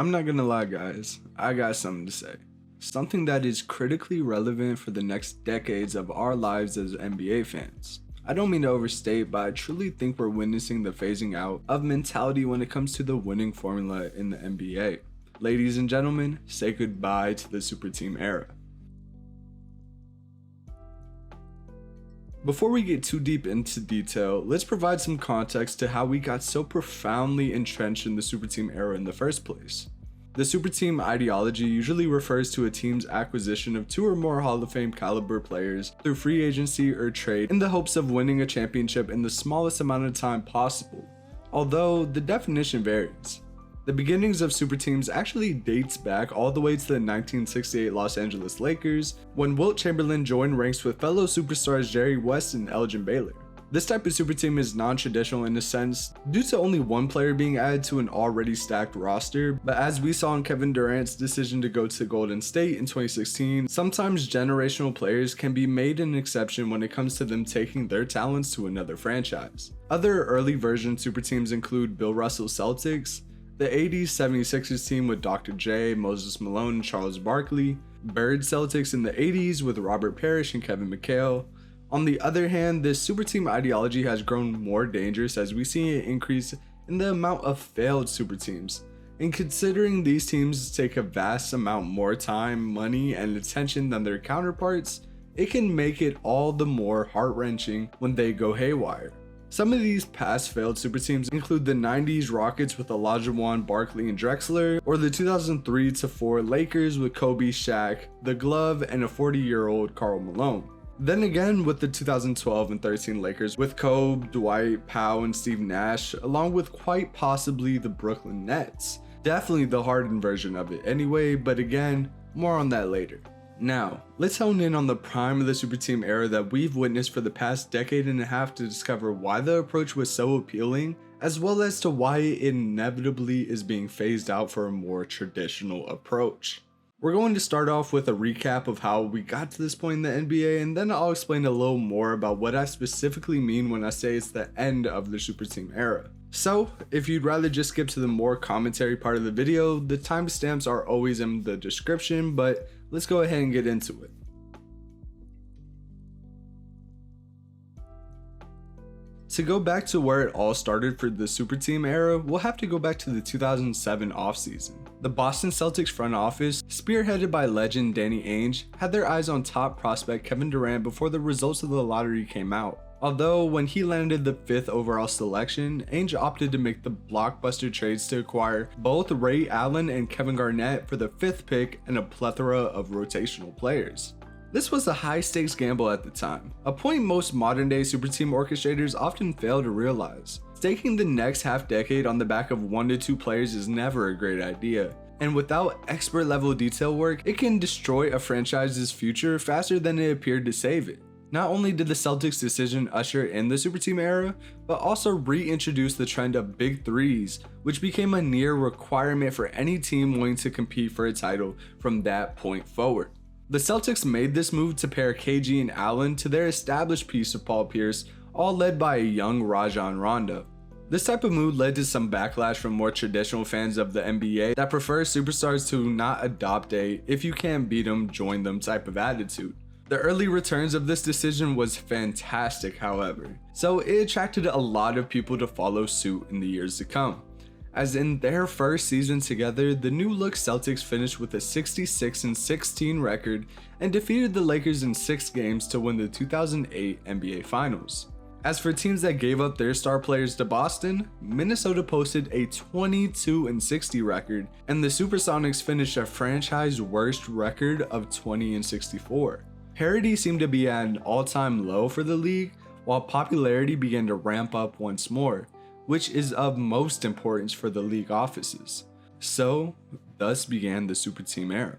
I'm not gonna lie guys, I got something to say. Something that is critically relevant for the next decades of our lives as NBA fans. I don't mean to overstate, but I truly think we're witnessing the phasing out of mentality when it comes to the winning formula in the NBA. Ladies and gentlemen, say goodbye to the super team era. Before we get too deep into detail, let's provide some context to how we got so profoundly entrenched in the super team era in the first place. The super team ideology usually refers to a team's acquisition of 2 or more Hall of Fame caliber players through free agency or trade in the hopes of winning a championship in the smallest amount of time possible, although the definition varies. The beginnings of super teams actually dates back all the way to the 1968 Los Angeles Lakers, when Wilt Chamberlain joined ranks with fellow superstars Jerry West and Elgin Baylor. This type of super team is non-traditional in a sense, due to only one player being added to an already stacked roster, but as we saw in Kevin Durant's decision to go to Golden State in 2016, sometimes generational players can be made an exception when it comes to them taking their talents to another franchise. Other early version super teams include Bill Russell's Celtics, the 80s 76ers team with Dr. J, Moses Malone, and Charles Barkley, Bird Celtics in the 80s with Robert Parrish and Kevin McHale. On the other hand, this super team ideology has grown more dangerous as we see an increase in the amount of failed super teams. And considering these teams take a vast amount more time, money, and attention than their counterparts, it can make it all the more heart-wrenching when they go haywire. Some of these past failed super teams include the 90s Rockets with Olajuwon, Barkley, and Drexler, or the 2003-4 Lakers with Kobe, Shaq, The Glove, and a 40-year-old Karl Malone. Then again with the 2012 and 13 Lakers with Kobe, Dwight Powell, and Steve Nash, along with quite possibly the Brooklyn Nets. Definitely the hardened version of it anyway, but again, more on that later. Now, let's hone in on the prime of the super team era that we've witnessed for the past decade and a half to discover why the approach was so appealing, as well as to why it inevitably is being phased out for a more traditional approach. We're going to start off with a recap of how we got to this point in the NBA, and then I'll explain a little more about what I specifically mean when I say it's the end of the super team era. So, if you'd rather just skip to the more commentary part of the video, the timestamps are always in the description, but let's go ahead and get into it. To go back to where it all started for the super team era, we'll have to go back to the 2007 offseason. The Boston Celtics front office, spearheaded by legend Danny Ainge, had their eyes on top prospect Kevin Durant before the results of the lottery came out. Although when he landed the 5th overall selection, Ainge opted to make the blockbuster trades to acquire both Ray Allen and Kevin Garnett for the 5th pick and a plethora of rotational players. This was a high-stakes gamble at the time, a point most modern-day super team orchestrators often fail to realize. Staking the next half-decade on the back of 1 to 2 players is never a great idea, and without expert-level detail work, it can destroy a franchise's future faster than it appeared to save it. Not only did the Celtics' decision usher in the super team era, but also reintroduce the trend of big threes, which became a near requirement for any team wanting to compete for a title from that point forward. The Celtics made this move to pair KG and Allen to their established piece of Paul Pierce, all led by a young Rajon Rondo. This type of move led to some backlash from more traditional fans of the NBA that prefer superstars to not adopt a "if you can't beat them, join them" type of attitude. The early returns of this decision was fantastic, however, so it attracted a lot of people to follow suit in the years to come. As in their first season together, the new-look Celtics finished with a 66-16 record and defeated the Lakers in 6 games to win the 2008 NBA Finals. As for teams that gave up their star players to Boston, Minnesota posted a 22-60 record, and the Supersonics finished a franchise worst record of 20-64. Parity seemed to be at an all-time low for the league, while popularity began to ramp up once more, which is of most importance for the league offices. So, thus began the super team era.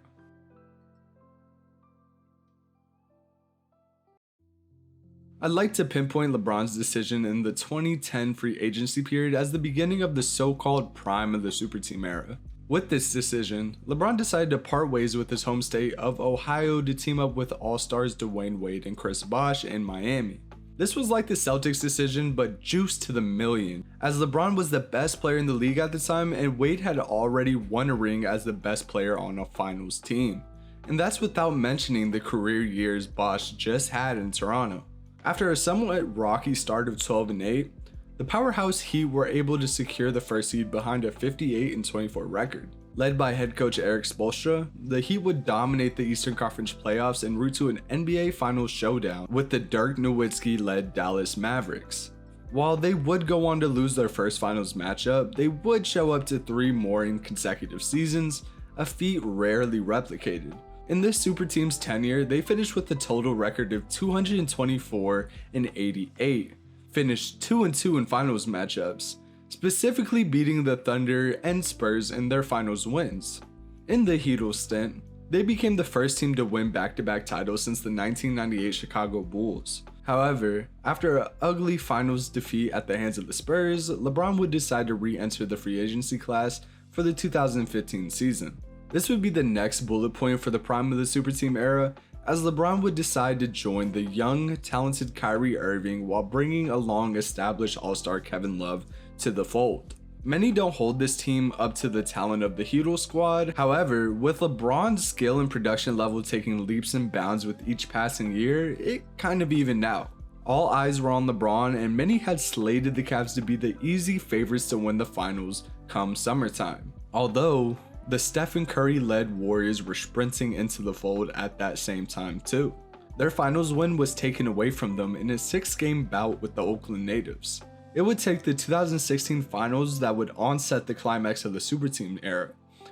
I'd like to pinpoint LeBron's decision in the 2010 free agency period as the beginning of the so-called prime of the super team era. With this decision, LeBron decided to part ways with his home state of Ohio to team up with All-Stars Dwayne Wade and Chris Bosh in Miami. This was like the Celtics decision, but juiced to the million, as LeBron was the best player in the league at the time and Wade had already won a ring as the best player on a finals team. And that's without mentioning the career years Bosh just had in Toronto. After a somewhat rocky start of 12-8, the powerhouse Heat were able to secure the first seed behind a 58-24 record. Led by head coach Erik Spoelstra, the Heat would dominate the Eastern Conference playoffs en route to an NBA Finals showdown with the Dirk Nowitzki-led Dallas Mavericks. While they would go on to lose their first Finals matchup, they would show up to 3 more in consecutive seasons, a feat rarely replicated. In this super team's tenure, they finished with a total record of 224-88, finished 2-2 in Finals matchups, specifically beating the Thunder and Spurs in their Finals wins. In the Heat's stint, they became the first team to win back-to-back titles since the 1998 Chicago Bulls. However, after an ugly Finals defeat at the hands of the Spurs, LeBron would decide to re-enter the free agency class for the 2015 season. This would be the next bullet point for the prime of the super team era, as LeBron would decide to join the young, talented Kyrie Irving while bringing along established all-star Kevin Love to the fold. Many don't hold this team up to the talent of the Heat squad. However, with LeBron's skill and production level taking leaps and bounds with each passing year, it kind of evened out. All eyes were on LeBron, and many had slated the Cavs to be the easy favorites to win the finals come summertime. Although, the Stephen Curry-led Warriors were sprinting into the fold at that same time too. Their finals win was taken away from them in a 6-game bout with the Oakland Natives. It would take the 2016 finals that would onset the climax of the super team era,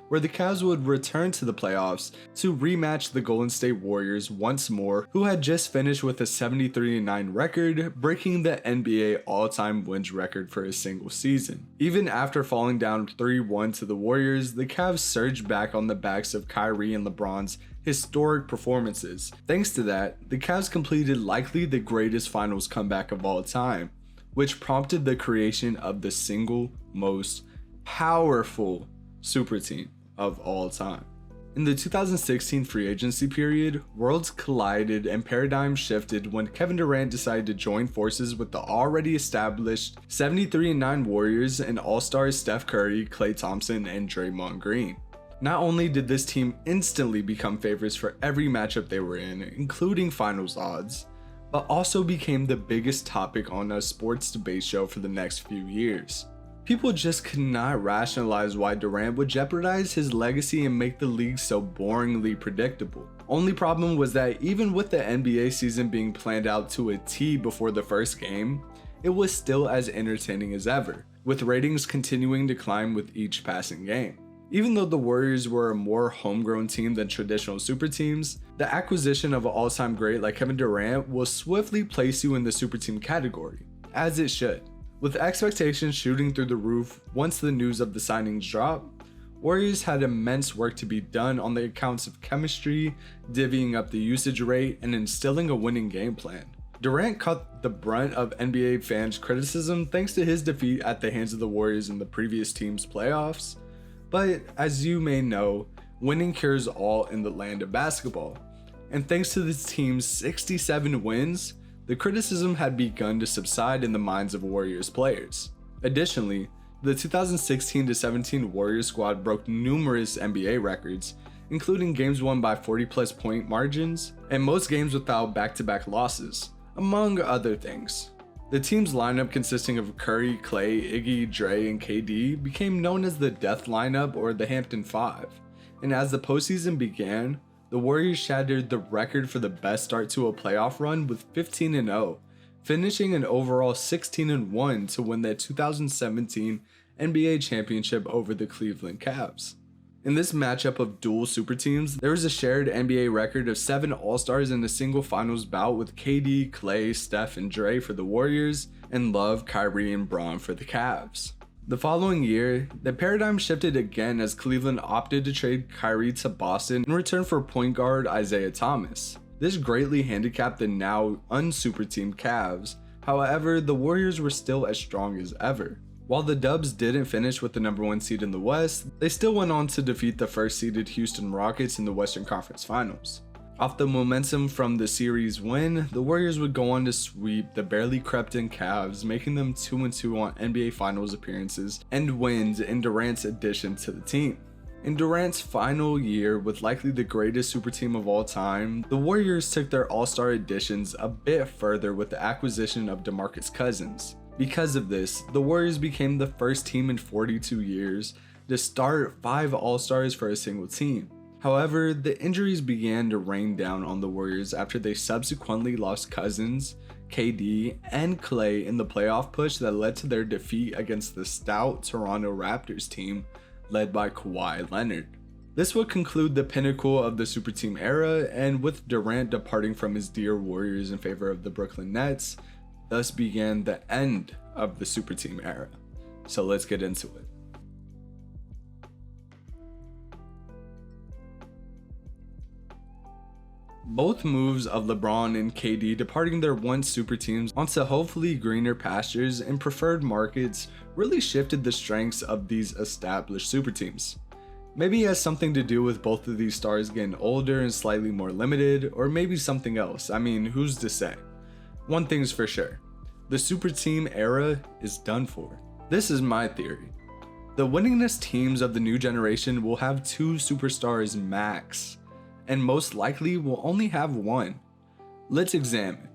where the Cavs would return to the playoffs to rematch the Golden State Warriors once more, who had just finished with a 73-9 record, breaking the NBA all-time wins record for a single season. Even after falling down 3-1 to the Warriors, the Cavs surged back on the backs of Kyrie and LeBron's historic performances. Thanks to that, the Cavs completed likely the greatest finals comeback of all time, which prompted the creation of the single most powerful super team of all time. In the 2016 free agency period, worlds collided and paradigms shifted when Kevin Durant decided to join forces with the already established 73-9 Warriors and all-stars Steph Curry, Klay Thompson, and Draymond Green. Not only did this team instantly become favorites for every matchup they were in, including finals odds, but also became the biggest topic on a sports debate show for the next few years. People just could not rationalize why Durant would jeopardize his legacy and make the league so boringly predictable. Only problem was that even with the NBA season being planned out to a T before the first game, it was still as entertaining as ever, with ratings continuing to climb with each passing game. Even though the Warriors were a more homegrown team than traditional super teams, the acquisition of an all-time great like Kevin Durant will swiftly place you in the super team category, as it should. With expectations shooting through the roof once the news of the signings dropped, Warriors had immense work to be done on the accounts of chemistry, divvying up the usage rate, and instilling a winning game plan. Durant caught the brunt of NBA fans' criticism thanks to his defeat at the hands of the Warriors in the previous team's playoffs. But as you may know, winning cures all in the land of basketball. And thanks to this team's 67 wins, the criticism had begun to subside in the minds of Warriors players. Additionally, the 2016-17 Warriors squad broke numerous NBA records, including games won by 40+ point margins, and most games without back-to-back losses, among other things. The team's lineup consisting of Curry, Klay, Iggy, Dre, and KD became known as the Death Lineup or the Hampton Five, and as the postseason began, the Warriors shattered the record for the best start to a playoff run with 15-0, finishing an overall 16-1 to win the 2017 NBA championship over the Cleveland Cavs. In this matchup of dual super teams, there was a shared NBA record of 7 All-Stars in a single finals bout with KD, Klay, Steph, and Dre for the Warriors, and Love, Kyrie, and Bron for the Cavs. The following year, the paradigm shifted again as Cleveland opted to trade Kyrie to Boston in return for point guard Isaiah Thomas. This greatly handicapped the now unsuper-teamed Cavs. However, the Warriors were still as strong as ever. While the Dubs didn't finish with the number 1 seed in the West, they still went on to defeat the first-seeded Houston Rockets in the Western Conference Finals. Off the momentum from the series win, the Warriors would go on to sweep the barely crept-in Cavs, making them 2-2 on NBA Finals appearances and wins in Durant's addition to the team. In Durant's final year with likely the greatest super team of all time, the Warriors took their all-star additions a bit further with the acquisition of DeMarcus Cousins. Because of this, the Warriors became the first team in 42 years to start 5 all-stars for a single team. However, the injuries began to rain down on the Warriors after they subsequently lost Cousins, KD, and Klay in the playoff push that led to their defeat against the stout Toronto Raptors team led by Kawhi Leonard. This would conclude the pinnacle of the super team era, and with Durant departing from his dear Warriors in favor of the Brooklyn Nets, thus began the end of the super team era. So let's get into it. Both moves of LeBron and KD departing their once super teams onto hopefully greener pastures and preferred markets really shifted the strengths of these established super teams. Maybe it has something to do with both of these stars getting older and slightly more limited, or maybe something else. I mean, who's to say? One thing's for sure, the super team era is done for. This is my theory. The winningest teams of the new generation will have 2 superstars max, and most likely will only have 1. Let's examine.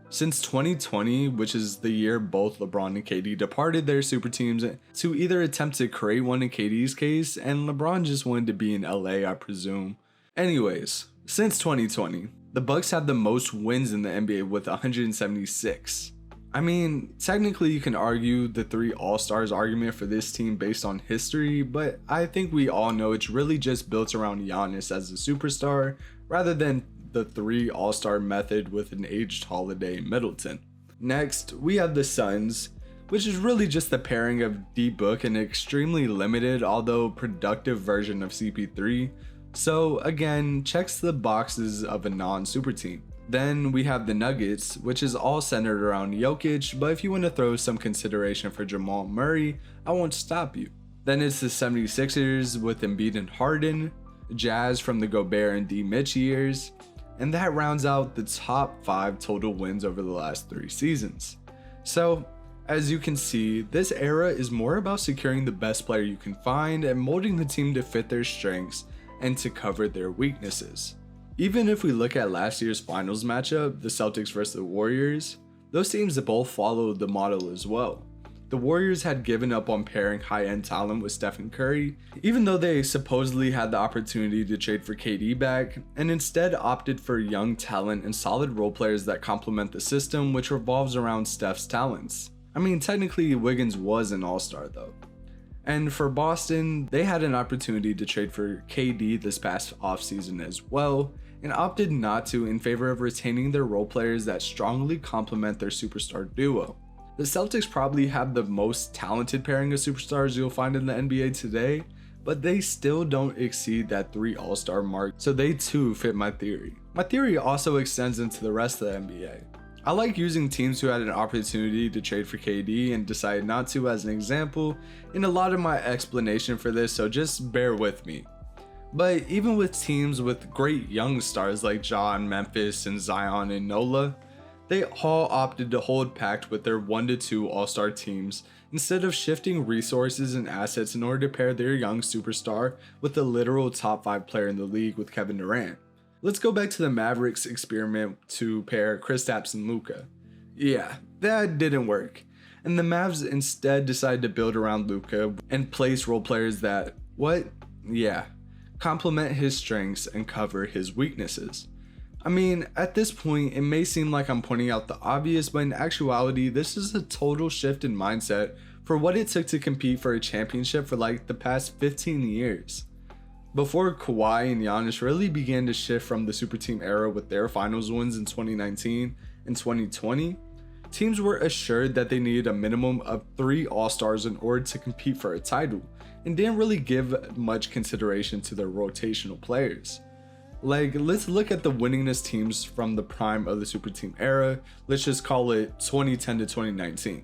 Since 2020, which is the year both LeBron and KD departed their super teams to either attempt to create one in KD's case, and LeBron just wanted to be in LA, I presume. Anyways, since 2020, the Bucks have the most wins in the NBA with 176. I mean, technically you can argue the 3 All-Stars argument for this team based on history, but I think we all know it's really just built around Giannis as a superstar rather than the 3 All-Star method with an aged Holiday and Middleton. Next, we have the Suns, which is really just the pairing of D-Book and an extremely limited although productive version of CP3, so again, checks the boxes of a non-super team. Then we have the Nuggets, which is all centered around Jokic, but if you want to throw some consideration for Jamal Murray, I won't stop you. Then it's the 76ers with Embiid and Harden, Jazz from the Gobert and D. Mitch years, and that rounds out the top 5 total wins over the last 3 seasons. So, as you can see, this era is more about securing the best player you can find and molding the team to fit their strengths and to cover their weaknesses. Even if we look at last year's finals matchup, the Celtics versus the Warriors, those teams both followed the model as well. The Warriors had given up on pairing high-end talent with Stephen Curry, even though they supposedly had the opportunity to trade for KD back, and instead opted for young talent and solid role players that complement the system, which revolves around Steph's talents. I mean, technically Wiggins was an all-star though. And for Boston, they had an opportunity to trade for KD this past offseason as well, and opted not to in favor of retaining their role players that strongly complement their superstar duo. The Celtics probably have the most talented pairing of superstars you'll find in the NBA today, but they still don't exceed that 3 all-star mark, so they too fit my theory. My theory also extends into the rest of the NBA. I like using teams who had an opportunity to trade for KD and decided not to as an example in a lot of my explanation for this, so just bear with me. But even with teams with great young stars like Ja in Memphis and Zion and Nola, they all opted to hold pact with their 1-2 all-star teams instead of shifting resources and assets in order to pair their young superstar with the literal top 5 player in the league with Kevin Durant. Let's go back to the Mavericks experiment to pair Kristaps and Luka. Yeah, that didn't work, and the Mavs instead decided to build around Luka and place role players that, complement his strengths and cover his weaknesses. I mean, at this point, it may seem like I'm pointing out the obvious, but in actuality, this is a total shift in mindset for what it took to compete for a championship for like the past 15 years. Before Kawhi and Giannis really began to shift from the super team era with their finals wins in 2019 and 2020, teams were assured that they needed a minimum of 3 all-stars in order to compete for a title, and didn't really give much consideration to their rotational players. Like, let's look at the winningest teams from the prime of the super team era. Let's just call it 2010 to 2019.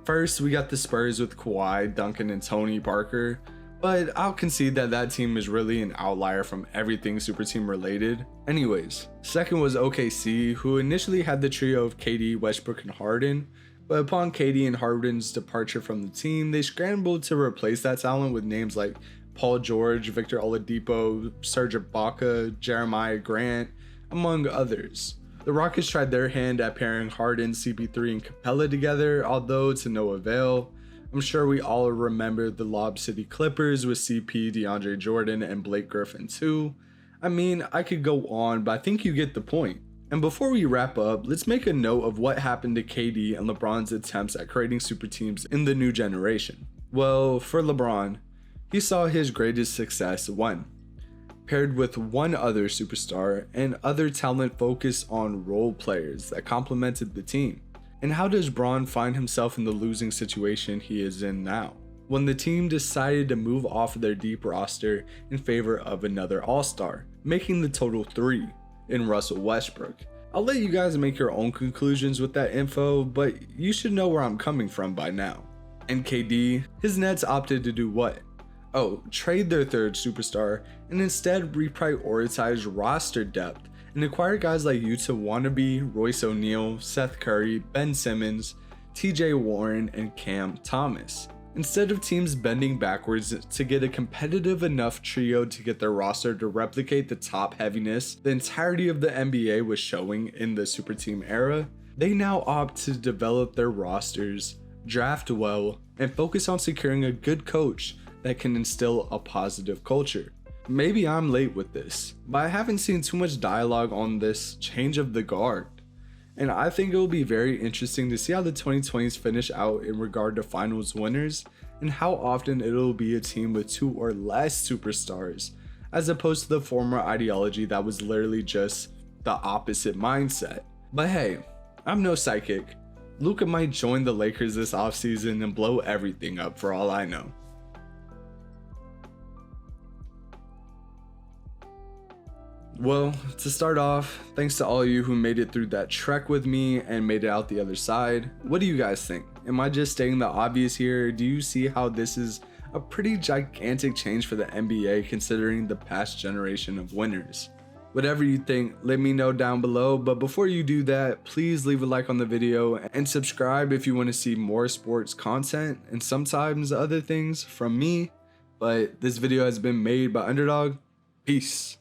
First, we got the Spurs with Kawhi, Duncan, and Tony Parker, but I'll concede that that team is really an outlier from everything super team related. Anyways, second was OKC, who initially had the trio of KD, Westbrook, and Harden, but upon KD and Harden's departure from the team, they scrambled to replace that talent with names like Paul George, Victor Oladipo, Serge Ibaka, Jeremiah Grant, among others. The Rockets tried their hand at pairing Harden, CP3, and Capella together, although to no avail. I'm sure we all remember the Lob City Clippers with CP, DeAndre Jordan, and Blake Griffin too. I mean, I could go on, but I think you get the point. And before we wrap up, let's make a note of what happened to KD and LeBron's attempts at creating super teams in the new generation. Well, for LeBron, he saw his greatest success paired with one other superstar and other talent focused on role players that complemented the team. And how does Bron find himself in the losing situation he is in now, when the team decided to move off of their deep roster in favor of another all-star, making the total 3 in Russell Westbrook? I'll let you guys make your own conclusions with that info, but you should know where I'm coming from by now. And KD, his Nets opted to do what? Oh, trade their third superstar and instead reprioritize roster depth and acquire guys like Yuta Wannabe, Royce O'Neal, Seth Curry, Ben Simmons, TJ Warren, and Cam Thomas. Instead of teams bending backwards to get a competitive enough trio to get their roster to replicate the top heaviness the entirety of the NBA was showing in the super team era, they now opt to develop their rosters, draft well, and focus on securing a good coach that can instill a positive culture. Maybe I'm late with this, but I haven't seen too much dialogue on this change of the guard. And I think it will be very interesting to see how the 2020s finish out in regard to finals winners and how often it'll be a team with 2 or less superstars, as opposed to the former ideology that was literally just the opposite mindset. But hey, I'm no psychic. Luka might join the Lakers this offseason and blow everything up for all I know. Well, to start off, thanks to all of you who made it through that trek with me and made it out the other side. What do you guys think? Am I just stating the obvious here? Do you see how this is a pretty gigantic change for the NBA considering the past generation of winners? Whatever you think, let me know down below, but before you do that, please leave a like on the video and subscribe if you want to see more sports content and sometimes other things from me. But this video has been made by Underdog. Peace.